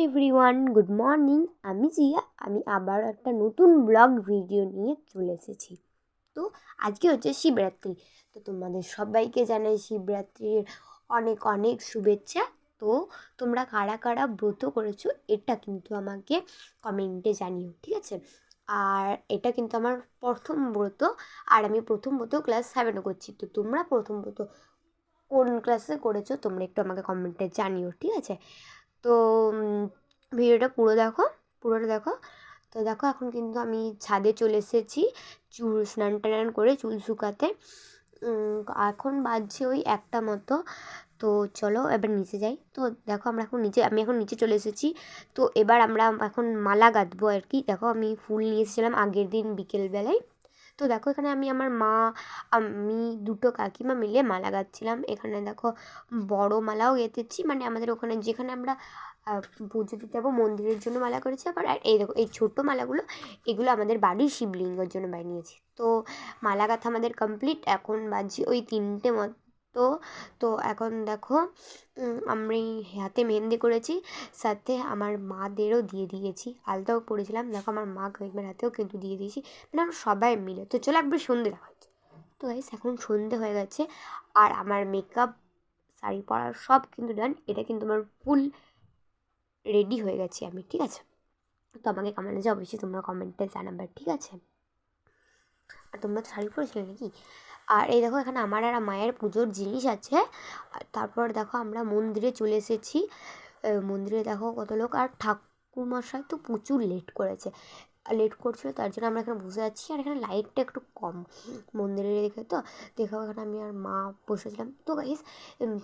Everyone, good morning. আমি জিয়া। আমি আবার একটা নতুন ব্লগ ভিডিও নিয়ে চলে এসেছি। তো আজকে হচ্ছে শিবরাত্রি। তো তোমাদের সবাইকে জানাই শিবরাত্রির অনেক অনেক শুভেচ্ছা। তো তোমরা কারা কারা ব্রত করেছো এটা কিন্তু আমাকে কমেন্টে জানিও, ঠিক আছে? আর এটা কিন্তু আমার প্রথম ব্রত, আর আমি প্রথম ব্রত ক্লাস 7-এ করছি। তো তোমরা প্রথম ব্রত কোন ক্লাসে করেছো তোমরা একটু আমাকে কমেন্টে জানিও, ঠিক আছে? তো ভিডিওটা পুরোটা দেখো। তো দেখো, এখন কিন্তু আমি ছাদে চলে এসেছি চুল স্নান টান করে চুল শুকাতে। এখন বাজছে ওই 1টা মতো। তো চলো এবার নিচে যাই। তো দেখো আমি এখন নিচে চলে এসেছি। তো এবার আমরা এখন মালা গাঁথবো আর কি। দেখো, আমি ফুল নিয়ে এসেছিলাম আগের দিন বিকেলবেলায়। তো দেখো, এখানে আমার মা, আমি, দুটো কাকিমা মিলে মালা গাঁথছিলাম। এখানে দেখো বড় মালাও গেঁথেছি, মানে আমাদের ওখানে যেখানে আমরা পুজো দিতে যাবো মন্দিরের জন্য মালা করেছি। আবার আর এই দেখো, এই ছোটো মালাগুলো, এগুলো আমাদের বাড়ির শিবলিঙ্গের জন্য বানিয়েছি। তো মালা গাঁথা আমাদের কমপ্লিট। এখন বাজছে ওই 3টে মতো। তো এখন দেখো, আমি হাতে মেহেন্দি করেছি, সাথে আমার মাদেরও দিয়ে দিয়েছি, আলতাও পরেছিলাম। দেখো, আমার মা কাকিমার হাতেও কিন্তু দিয়ে দিয়েছি, মানে আমরা সবাই মিলে। তো চলো একবার সন্ধে দেখা হচ্ছে। তো গাইস, এখন সন্ধে হয়ে গেছে, আর আমার মেকআপ, শাড়ি পরা সব কিন্তু ডান। এটা কিন্তু আমার ফুল রেডি হয়ে গেছি আমি, ঠিক আছে? তো আমাকে কমেন্টে অবশ্যই তোমরা কমেন্টে জানাবে, ঠিক আছে? আর তোমরা তো শাড়ি পরেছিলে নাকি? আর এই দেখো, এখানে আমার আর মায়ের পুজোর জিনিস আছে। আর তারপর দেখো, আমরা মন্দিরে চলে এসেছি। মন্দিরে দেখো কত লোক, আর ঠাকুরমশাই তো প্রচুর লেট করছিলো, তার জন্য আমরা এখানে বসে আছি। আর এখানে লাইটটা একটু কম মন্দিরে দেখে। তো দেখো, এখানে আমি আর মা বসেছিলাম। তো গাইস,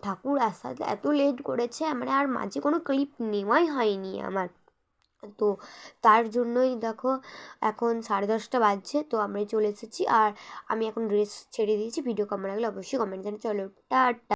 ঠাকুর আসাতে এত লেট করেছে, মানে আর মাঝে কোনো ক্লিপ নেওয়াই হয়নি আমার। তো তার জন্যই দেখো, এখন 10:30 বাজছে। তো আমরাই চলে এসেছি, আর আমি এখন ড্রেস ছেড়ে দিয়েছি। ভিডিও কেমন লাগলে অবশ্যই কমেন্ট জানাতে। চলো টাটা।